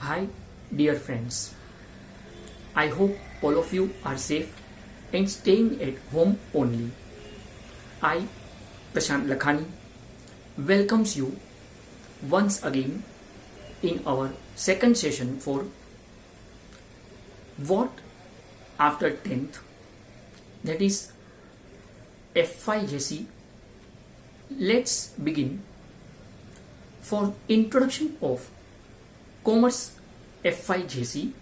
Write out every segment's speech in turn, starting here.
Hi, dear friends. I hope all of you are safe and staying at home only. I, Prashant Lakhani, welcomes you once again in our second session for What After 10th, that is FYJC. Let's begin. For introduction of Commerce FYJC,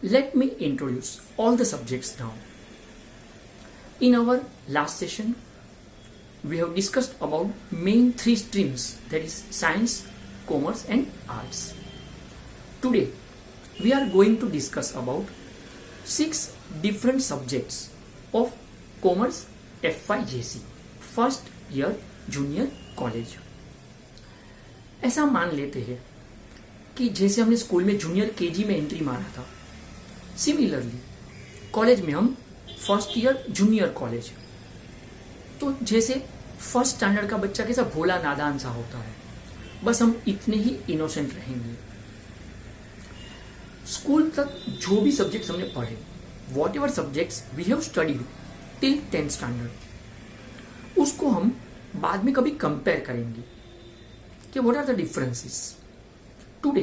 let me introduce all the subjects now. In our last session, we have discussed about main three streams, that is science, commerce and arts. Today, we are going to discuss about 6 different subjects of Commerce FYJC, first year junior college. ऐसा मान लेते हैं कि जैसे हमने school में junior KG में entry मारा था, सिमिलरली कॉलेज में हम फर्स्ट ईयर जूनियर कॉलेज. तो जैसे फर्स्ट स्टैंडर्ड का बच्चा कैसा भोला नादान सा होता है, बस हम इतने ही इनोसेंट रहेंगे. स्कूल तक जो भी सब्जेक्ट्स हमने पढ़े, whatever subjects we have studied till 10th standard, उसको हम बाद में कभी कंपेयर करेंगे कि what are the differences. Today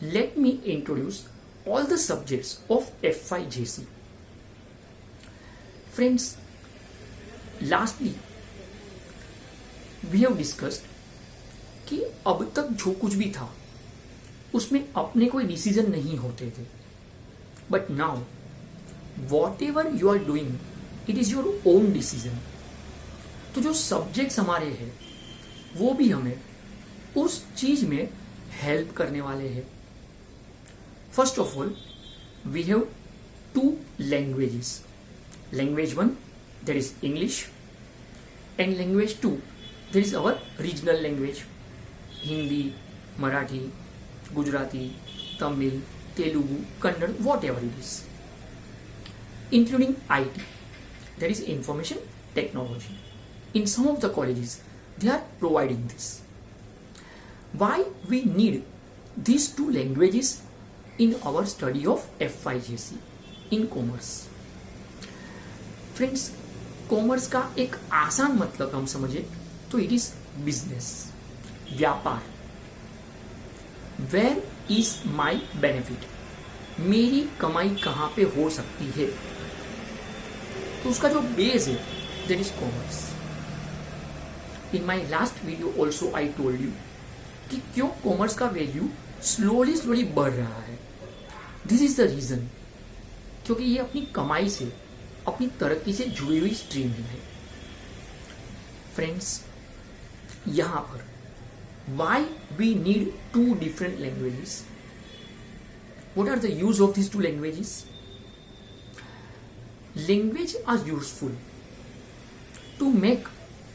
let me introduce all the subjects of FYJC. Friends, lastly we have discussed कि अब तक जो कुछ भी था उसमें अपने कोई डिसीजन नहीं होते थे, but now whatever you are doing it is your own decision. तो जो सब्जेक्ट्स हमारे हैं वो भी हमें उस चीज में हेल्प करने वाले हैं. First of all we have 2 languages. Language 1 that is English and language 2 that is our regional language, Hindi, Marathi, Gujarati, Tamil, Telugu, Kannada, whatever it is, including IT, that is information technology. In some of the colleges, they are providing this. Why we need these 2 languages in our study of FYJC in commerce? Friends, commerce का एक आसान मतलब हम समझे तो it is business, व्यापार. Where is my benefit? मेरी कमाई कहाँ पे हो सकती है? तो उसका जो बेस है that is commerce. In my last video also I told you कि क्यों कॉमर्स का वैल्यू स्लोली बढ़ रहा है. दिस इज द रीजन, क्योंकि ये अपनी कमाई से, अपनी तरक्की से जुड़ी हुई स्ट्रीम है. फ्रेंड्स, यहां पर why we need 2 different languages. What are the use of this 2 languages? Language are useful to make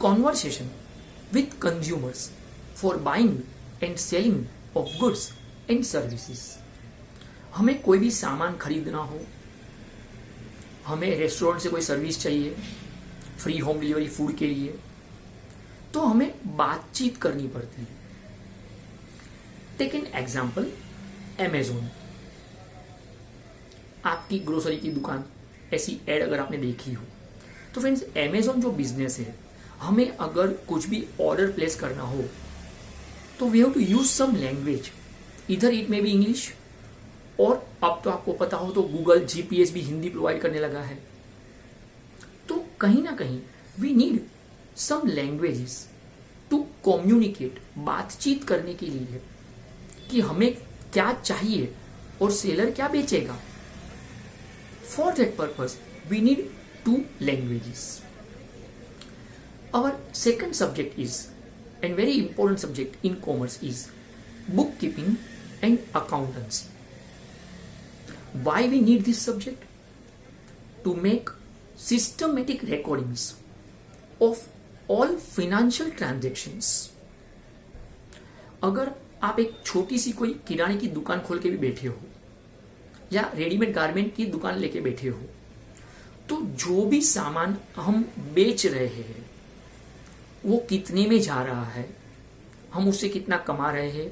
conversation with consumers for buying and selling of goods and services. हमें कोई भी सामान खरीदना हो, हमें रेस्टोरेंट से कोई सर्विस चाहिए, फ्री होम डिलीवरी फूड के लिए, तो हमें बातचीत करनी पड़ती है. Take an example, Amazon. आपकी ग्रोसरी की दुकान, ऐसी एड अगर आपने देखी हो तो फ्रेंड्स, Amazon जो बिजनेस है, हमें अगर कुछ भी ऑर्डर प्लेस करना हो तो we have to use some language. इधर इट में बी इंग्लिश, और अब तो आपको पता हो तो गूगल GPS भी हिंदी प्रोवाइड करने लगा है. तो कहीं ना कहीं we need some languages to communicate, बातचीत करने के लिए कि हमें क्या चाहिए और सेलर क्या बेचेगा. For that purpose, we need 2 languages. Our second subject is, and very important subject in commerce, is bookkeeping and accountancy. Why we need this subject? To make systematic recordings of all financial transactions. अगर आप एक छोटी सी कोई किराने की दुकान खोल के भी बैठे हो या रेडीमेड गारमेंट की दुकान लेके बैठे हो, तो जो भी सामान हम बेच रहे हैं वो कितने में जा रहा है, हम उससे कितना कमा रहे हैं,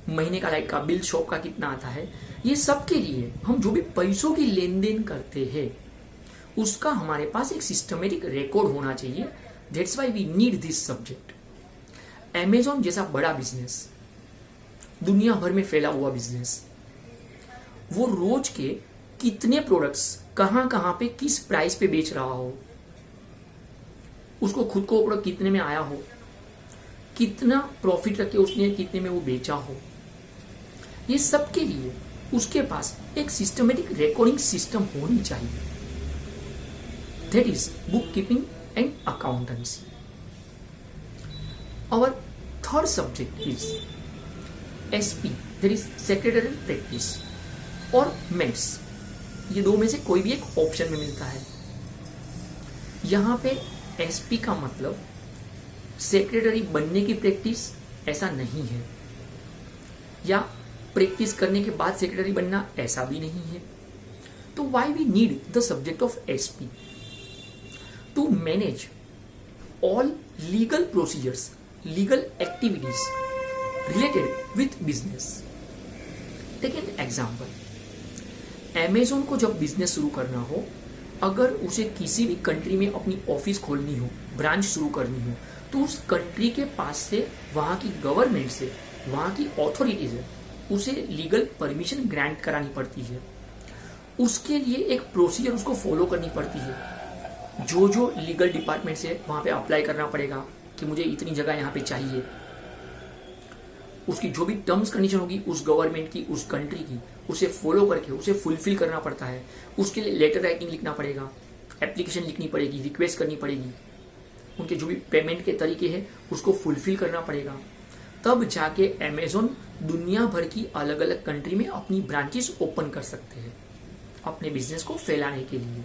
महीने का लाइट का बिल, शॉप का कितना आता है, ये सब के लिए हम जो भी पैसों की लेन देन करते हैं उसका हमारे पास एक सिस्टमेटिक रिकॉर्ड होना चाहिए. That's why we need this subject. Amazon जैसा बड़ा बिजनेस, दुनिया भर में फैला हुआ बिजनेस, वो रोज के कितने प्रोडक्ट्स कहां कहां पे किस प्राइस पे बेच रहा हो, उसको खुद को प्रोडक्ट कितने में आया हो, कितना प्रॉफिट रखे उसने, कितने में वो बेचा हो, ये सब के लिए उसके पास एक सिस्टमेटिक रिकॉर्डिंग सिस्टम होनी चाहिए. That is book keeping and accountancy. Our third subject is SP, that is Secretarial Practice और METS. ये दो में से कोई भी एक ऑप्शन में मिलता है. यहाँ पे SP का मतलब सेक्रेटरी बनने की प्रैक्टिस ऐसा नहीं है, या प्रैक्टिस करने के बाद सेक्रेटरी बनना ऐसा भी नहीं है. तो why we need the subject of SP? To manage all legal procedures, legal activities related with business. Take an example. Amazon को जब बिजनेस शुरू करना हो, अगर उसे किसी भी कंट्री में अपनी ऑफिस खोलनी हो, ब्रांच शुरू करनी हो, तो उस कंट्री के पास से, वहां की गवर्नमेंट से, वहां की अथॉरिटी से उसे लीगल परमिशन ग्रांट करानी पड़ती है. उसके लिए एक प्रोसीजर उसको फॉलो करनी पड़ती है. जो लीगल डिपार्टमेंट से वहां पे अप्लाई करना पड़ेगा कि मुझे इतनी जगह यहाँ पे चाहिए, उसकी जो भी टर्म्स कंडीशन होगी उस गवर्नमेंट की, उस कंट्री की, उसे फॉलो करके उसे फुलफिल करना पड़ता है. उसके लिए लेटर राइटिंग लिखना पड़ेगा, एप्लीकेशन लिखनी पड़ेगी, रिक्वेस्ट करनी पड़ेगी, उनके जो भी पेमेंट के तरीके हैं उसको फुलफिल करना पड़ेगा. तब जाके अमेजोन दुनिया भर की अलग अलग कंट्री में अपनी ब्रांचेस ओपन कर सकते हैं अपने बिजनेस को फैलाने के लिए.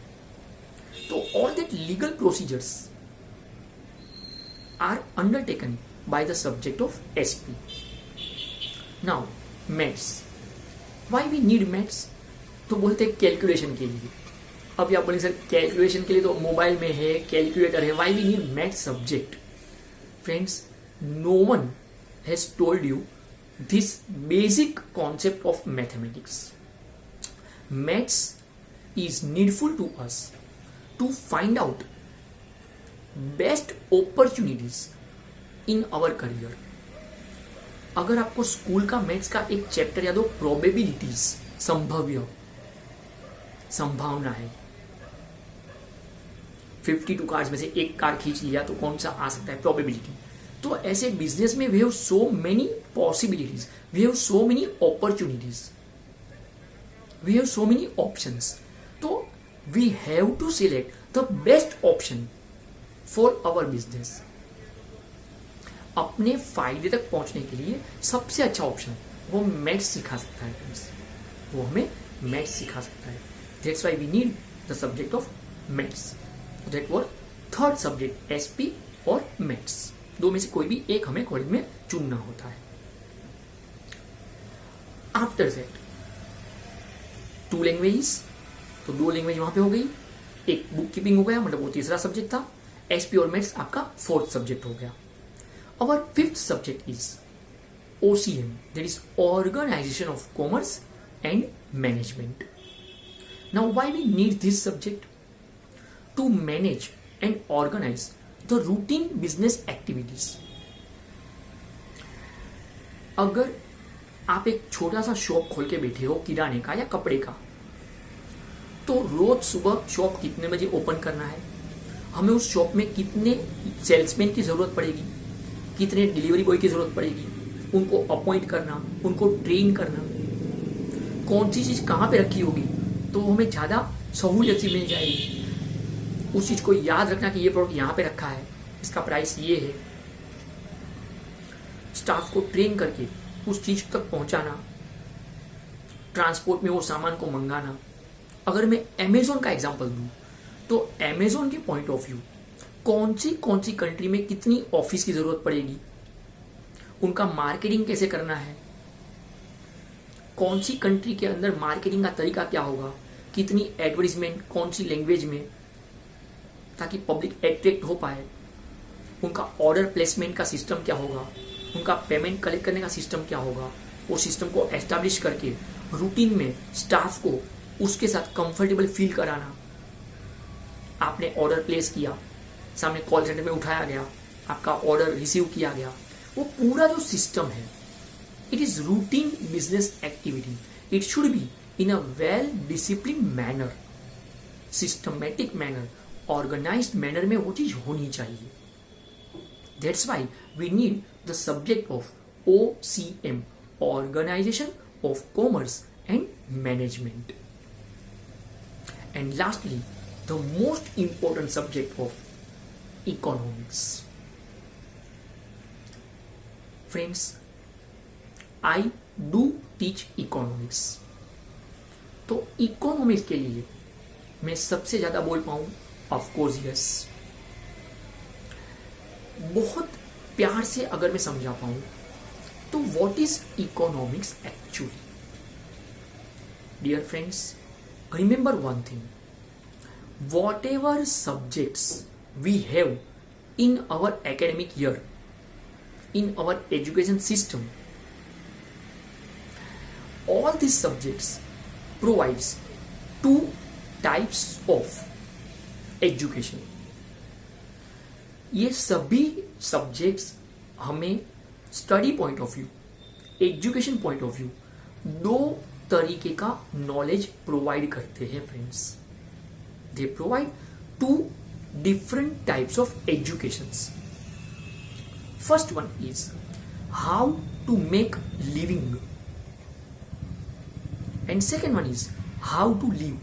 तो all that legal procedures are undertaken by the subject of SP. Now, maths. Why we need maths? तो बोलते हैं कैलकुलेशन के लिए. अब आप बोलेंगे सर कैलकुलेशन के लिए तो मोबाइल में है, कैलकुलेटर है. Why we need maths subject? Friends, no one has told you this basic concept of mathematics. Maths is needful to us to find out best opportunities in our career. अगर आपको school का maths का एक chapter याद हो, probabilities, संभाव्य, संभावना है, 52 कार्ड्स में से एक कार्ड खींच लिया तो कौन सा आ सकता है, प्रोबेबिलिटी. तो ऐसे बिजनेस में we have so many possibilities, we have so many opportunities, we have so many options. तो we have to select the best option for our business. अपने फायदे तक पहुंचने के लिए सबसे अच्छा ऑप्शन वो मैथ्स सिखा सकता है. फ्रेंड्स, वो हमें मैथ्स सिखा सकता है. That's why we need the subject of maths. That was third subject, SP और मैथ्स. दो में से कोई भी एक हमें कॉलेज में चुनना होता है. आफ्टर दैट 2 लैंग्वेजेस, तो 2 लैंग्वेज वहां पे हो गई. एक बुक कीपिंग हो गया, मतलब वो तीसरा सब्जेक्ट था. SP और मैथ्स आपका 4th सब्जेक्ट हो गया. Our 5th subject is OCM, that is Organization of Commerce and Management. Now, why we need this subject? To manage and organize the routine business activities. अगर आप एक छोटा सा शॉप खोल के बैठे हो, किराने का या कपड़े का, तो रोज सुबह शॉप कितने बजे ओपन करना है, हमें उस शॉप में कितने सेल्समैन की जरूरत पड़ेगी, कितने डिलीवरी बॉय की जरूरत पड़ेगी, उनको अपॉइंट करना, उनको ट्रेन करना, कौन सी चीज कहाँ पे रखी होगी तो हमें ज्यादा सहूलियत सी मिल जाएगी. उस चीज को याद रखना कि ये प्रोडक्ट यहाँ पे रखा है, इसका प्राइस ये है. स्टाफ को ट्रेन करके उस चीज तक पहुंचाना, ट्रांसपोर्ट में वो सामान को मंगाना. अगर मैं अमेजोन का एग्जांपल दूं तो अमेजोन के पॉइंट ऑफ व्यू कौन सी कंट्री में कितनी ऑफिस की जरूरत पड़ेगी, उनका मार्केटिंग कैसे करना है, कौन सी कंट्री के अंदर मार्केटिंग का तरीका क्या होगा, कितनी एडवर्टीजमेंट कौन सी लैंग्वेज में, ताकि पब्लिक अट्रैक्ट हो पाए, उनका ऑर्डर प्लेसमेंट का सिस्टम क्या होगा, उनका पेमेंट कलेक्ट करने का सिस्टम क्या होगा, वो सिस्टम को एस्टैब्लिश करके रूटीन में स्टाफ को उसके साथ कंफर्टेबल फील कराना। आपने ऑर्डर प्लेस किया, सामने कॉल सेंटर में उठाया गया, आपका ऑर्डर रिसीव किया गया, वो पूरा जो सिस्टम है, it is routine business activity. It should be in a well discipline manner, systematic manner, organised manner में वो चीज होनी चाहिए। That's why we need the subject of OCM, Organization of Commerce and Management. And lastly, the most important subject of economics. Friends, I do teach economics. तो economics के लिए मैं सबसे ज्यादा बोल पाऊं, ऑफ कोर्स यस। बहुत प्यार से अगर मैं समझा पाऊं तो what is economics actually? Dear friends, remember one thing, whatever subjects we have in our academic year, in our education system, all these subjects provides two types of education. ये सभी सब्जेक्ट्स हमें study point of view, education point of view, दो तरीके का knowledge provide करते हैं friends. They provide two different types of educations. First one is how to make living, and second one is how to live.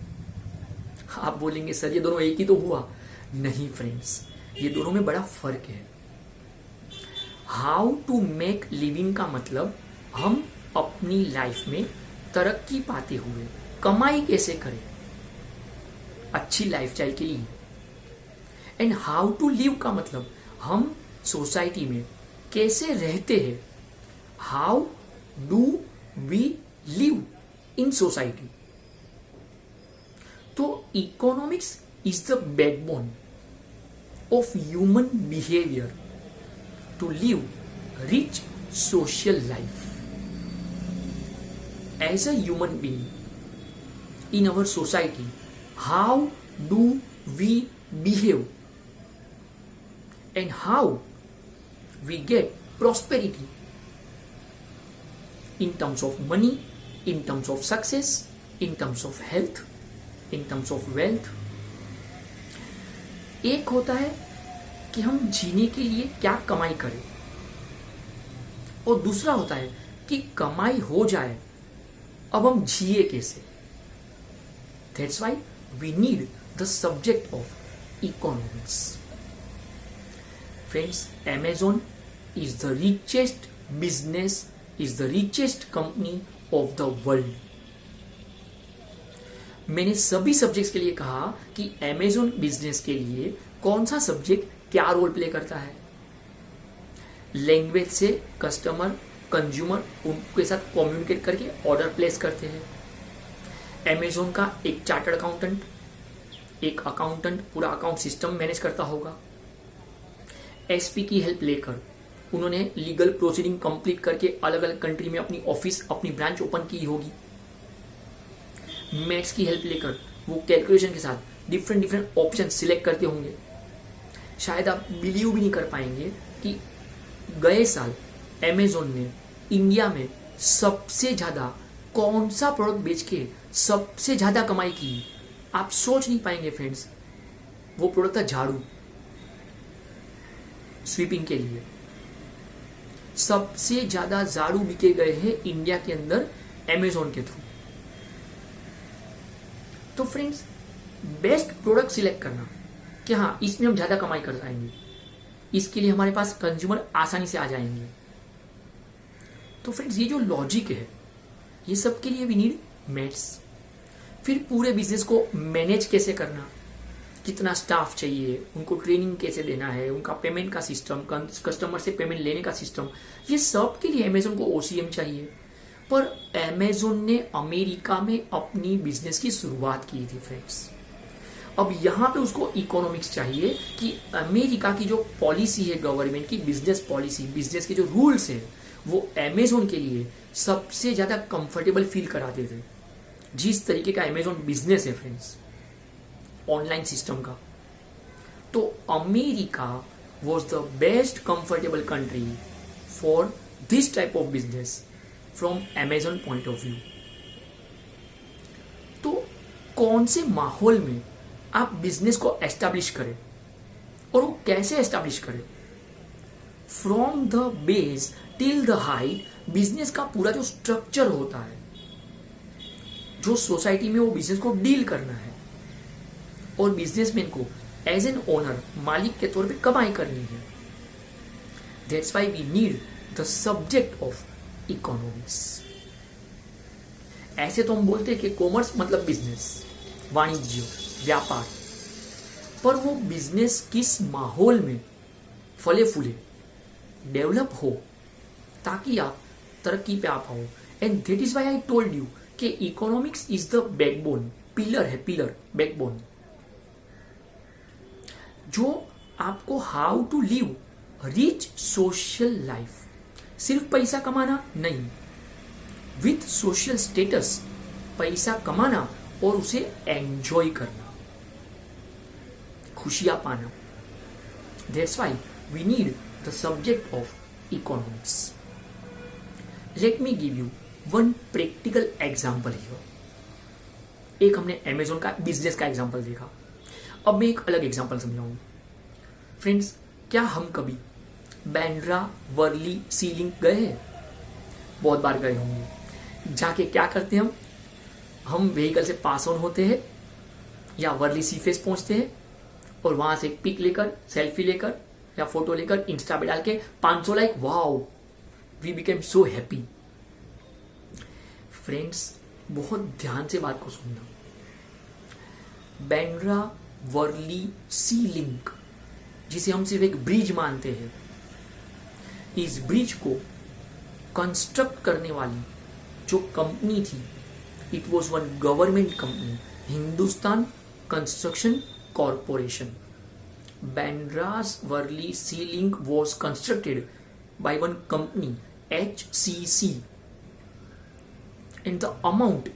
आप बोलेंगे sir ये दोनों एक ही तो हुआ? नहीं फ्रेंड्स, ये दोनों में बड़ा फर्क है। हाउ टू मेक लिविंग का मतलब हम अपनी लाइफ में तरक्की पाते हुए कमाई कैसे करें अच्छी लाइफस्टाइल के लिए। एंड हाउ टू लिव का मतलब हम सोसाइटी में कैसे रहते हैं, how do we live in society. तो economics is the backbone of human behavior to live rich social life. As a human being in our society, how do we behave and how we get prosperity in terms of money, in terms of success, in terms of health, in terms of wealth. एक होता है कि हम जीने के लिए क्या कमाई करें, और दूसरा होता है कि कमाई हो जाए अब हम जिए कैसे। That's why we need the subject of economics. Friends, Amazon is the richest business, is the richest company of the world. मैंने सभी सब्जेक्ट्स के लिए कहा कि Amazon बिजनेस के लिए कौन सा सब्जेक्ट क्या रोल प्ले करता है। लैंग्वेज से कस्टमर, कंज्यूमर उनके साथ कम्युनिकेट करके ऑर्डर प्लेस करते हैं। Amazon का एक चार्टर्ड अकाउंटेंट, एक अकाउंटेंट पूरा अकाउंट सिस्टम मैनेज करता होगा। SP की हेल्प लेकर उन्होंने लीगल प्रोसीडिंग कंप्लीट करके अलग अलग कंट्री में अपनी ऑफिस, अपनी ब्रांच ओपन की होगी। मैथ्स की हेल्प लेकर वो कैलकुलेशन के साथ डिफरेंट ऑप्शन सिलेक्ट करते होंगे। शायद आप बिलीव भी नहीं कर पाएंगे कि गए साल Amazon ने इंडिया में सबसे ज्यादा कौन सा प्रोडक्ट बेच के सबसे ज्यादा कमाई की। आप सोच नहीं पाएंगे फ्रेंड्स, वो प्रोडक्ट था झाड़ू, स्वीपिंग के लिए। सबसे ज्यादा झाड़ू बिके गए हैं इंडिया के अंदर Amazon के थ्रू। तो फ्रेंड्स, बेस्ट प्रोडक्ट सिलेक्ट करना कि हाँ इसमें हम ज्यादा कमाई कर पाएंगे, इसके लिए हमारे पास कंज्यूमर आसानी से आ जाएंगे। तो फ्रेंड्स, ये जो लॉजिक है ये सब के लिए वी नीड मैथ्स। फिर पूरे बिजनेस को मैनेज कैसे करना, कितना स्टाफ चाहिए, उनको ट्रेनिंग कैसे देना है, उनका पेमेंट का सिस्टम, कस्टमर से पेमेंट लेने का सिस्टम, ये सब के लिए Amazon को OCM चाहिए। पर Amazon ने अमेरिका में अपनी बिजनेस की शुरुआत की थी फ्रेंड्स। अब यहां पे उसको इकोनॉमिक्स चाहिए कि अमेरिका की जो पॉलिसी है गवर्नमेंट की, बिजनेस पॉलिसी, बिजनेस के जो रूल्स है, वो अमेजोन के लिए सबसे ज्यादा कंफर्टेबल फील कराते थे। जिस तरीके का अमेजोन बिजनेस है फ्रेंड्स, ऑनलाइन सिस्टम का, तो America was the best comfortable country for this type of business from Amazon point of view. तो कौन से माहौल में आप बिजनेस को एस्टैब्लिश करें और वो कैसे एस्टैब्लिश करें, from the base till the height, business का पूरा जो स्ट्रक्चर होता है, जो सोसाइटी में वो बिजनेस को डील करना है, और बिजनेसमैन को एज एन ओनर, मालिक के तौर पे कमाई करनी है। That's why we need the subject of economics. ऐसे तो हम बोलते हैं कि कॉमर्स मतलब बिजनेस, वाणिज्य, व्यापार, पर वो बिजनेस किस माहौल में फले फूले, डेवलप हो, ताकि आप तरक्की पे आ पाओ। And that is why I told you कि economics is the backbone, pillar है, पिलर, बैकबोन, जो आपको how to live rich social life, सिर्फ पैसा कमाना नहीं, विथ सोशल स्टेटस, पैसा कमाना और उसे एंजॉय करना, खुशियां पाना। That's why we need the subject of economics. Let me give you one practical example here. एक हमने अमेजोन का बिजनेस का एग्जाम्पल देखा, अब मैं एक अलग एग्जाम्पल समझाऊंगा। फ्रेंड्स, क्या हम कभी बैंड्रा वर्ली सी लिंक गए हैं? बहुत बार गए होंगे। जाके क्या करते हैं हम व्हीकल से पास ऑन होते हैं या वर्ली सी फेस पहुंचते हैं और वहां से एक पिक लेकर, सेल्फी लेकर या फोटो लेकर इंस्टा पे डाल के 500 like, wow, we became so happy. Friends, बहुत ध्यान से बात को सुनना। बैंड्रा वर्ली सी लिंक, जिसे हम सिर्फ एक ब्रिज मानते हैं, इस ब्रिज को कंस्ट्रक्ट करने वाली जो कंपनी थी, it was one government company, Hindustan construction corporation. Bandra's Worli sea link was constructed by one company, HCC, and the amount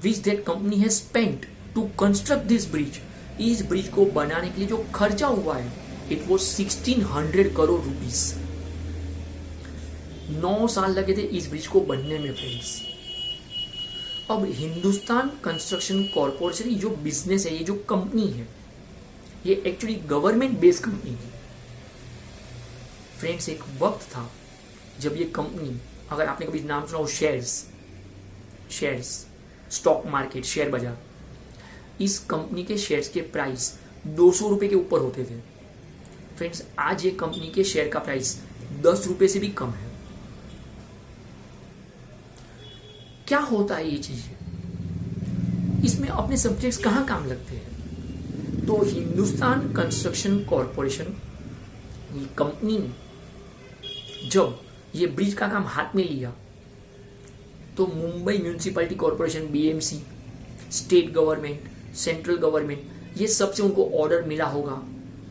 which that company has spent to construct this bridge, इस bridge को बनाने के लिए जो खर्चा हुआ है, इट वॉज 1600 करोड़ रुपीस। 9 साल लगे थे इस ब्रिज को बनने में फ्रेंड्स। अब हिंदुस्तान कंस्ट्रक्शन कॉरपोरेशन, ये जो बिजनेस है, ये जो कंपनी है, ये एक्चुअली गवर्नमेंट बेस्ड कंपनी है। फ्रेंड्स, एक वक्त था जब ये कंपनी, अगर आपने कभी नाम सुना हो शेयर्स, स्टॉक मार्केट, शेयर बाजार, इस कंपनी के शेयर्स के प्राइस 200 रुपए के ऊपर होते थे। फ्रेंड्स, आज ये कंपनी के शेयर का प्राइस 10 रुपए से भी कम है। क्या होता है ये चीज? इसमें अपने सब्जेक्ट्स कहां काम लगते हैं? तो हिंदुस्तान कंस्ट्रक्शन कॉरपोरेशन, ये कंपनी ने जब ये ब्रिज का काम हाथ में लिया, तो Mumbai municipality corporation, BMC, state government, central government, ये सब से उनको ऑर्डर मिला होगा,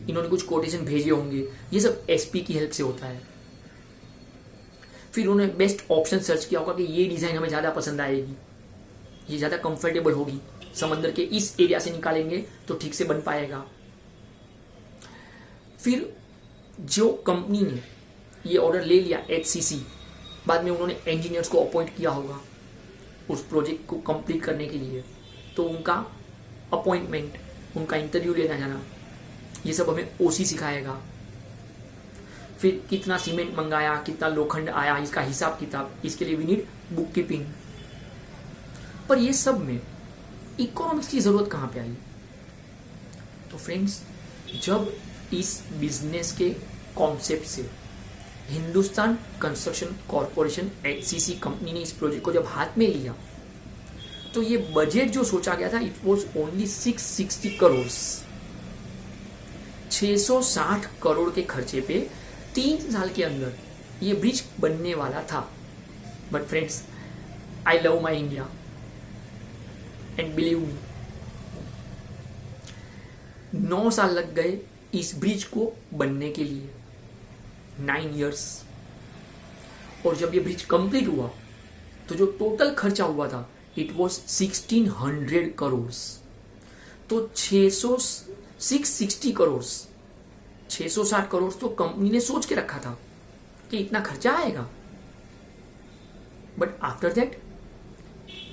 इन्होंने कुछ कोटेशन भेजे होंगे, ये सब SP की हेल्प से होता है। फिर उन्होंने बेस्ट ऑप्शन सर्च किया होगा कि ये डिजाइन हमें ज्यादा पसंद आएगी, ये ज्यादा कंफर्टेबल होगी, समंदर के इस एरिया से निकालेंगे तो ठीक से बन पाएगा। फिर जो कंपनी ने ये ऑर्डर ले लिया, HCC, बाद में उन्होंने इंजीनियर्स को अपॉइंट किया होगा उस प्रोजेक्ट को कंप्लीट करने के लिए, तो उनका अपॉइंटमेंट, उनका इंटरव्यू लेना जाना, ये सब हमें OC सिखाएगा। फिर कितना सीमेंट मंगाया, कितना लोखंड आया, इसका हिसाब किताब, इसके लिए वी नीड बुक कीपिंग। पर ये सब में इकोनॉमिक्स की जरूरत कहां पे आई? तो फ्रेंड्स, जब इस बिजनेस के कॉन्सेप्ट से Hindustan construction corporation, HCC company ने इस प्रोजेक्ट को जब हाथ में लिया, तो ये बजट जो सोचा गया था, it was only 660 crore, 660 crore के खर्चे पे 3 साल के अंदर ये ब्रिज बनने वाला था। But friends, I love my India and believe me, 9 साल लग गए इस ब्रिज को बनने के लिए, 9 years। और जब ये ब्रिज कंप्लीट हुआ तो जो टोटल खर्चा हुआ था इट वॉज 1600 करोड़। तो 660 करोड़ 660 करोड़ तो कंपनी ने सोच के रखा था कि इतना खर्चा आएगा, बट आफ्टर दैट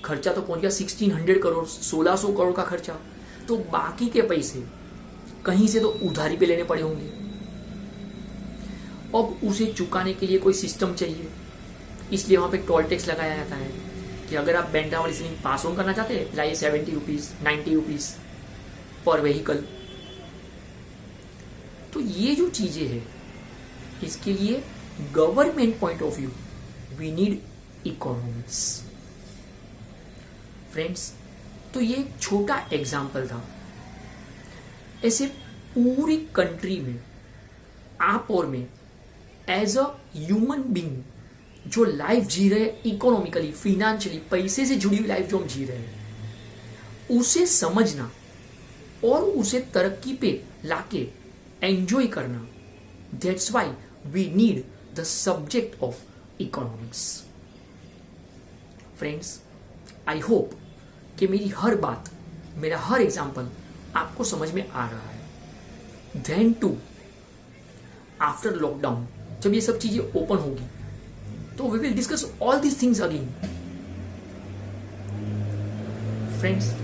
खर्चा तो पहुंच गया 1600 करोड़, 1600 करोड़ का खर्चा। तो बाकी के पैसे कहीं से तो उधारी पे लेने पड़े होंगे। अब उसे चुकाने के लिए कोई सिस्टम चाहिए, इसलिए वहां पे टोल टैक्स लगाया जाता है कि अगर आप बैंड्रा वाली सीलिंग पास ऑन करना चाहते हैं लाइए 70 रुपीज 90 रुपीज पर व्हीकल। तो ये जो चीजें हैं इसके लिए government point of view we need economics. Friends, तो ये एक छोटा एग्जाम्पल था। ऐसे पूरी कंट्री में आप और मैं एज अ ह्यूमन बीइंग जो लाइफ जी रहे हैं, इकोनॉमिकली फिनेंशियली पैसे से जुड़ी हुई लाइफ जो हम जी रहे हैं, उसे समझना और उसे तरक्की पे लाके एंजॉय करना, that's why we need the subject of economics. Friends, I hope कि मेरी हर बात, मेरा हर एग्जाम्पल आपको समझ में आ रहा है। देन टू आफ्टर लॉकडाउन जब ये सब चीजें ओपन होगी तो we will discuss all these things again. Friends,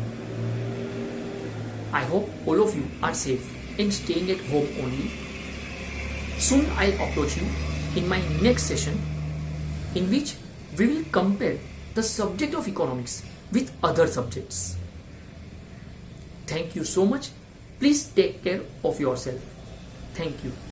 I hope all of you are safe and staying at home only. Soon I'll approach you in my next session in which we will compare the subject of economics with other subjects. Thank you so much. Please take care of yourself. Thank you.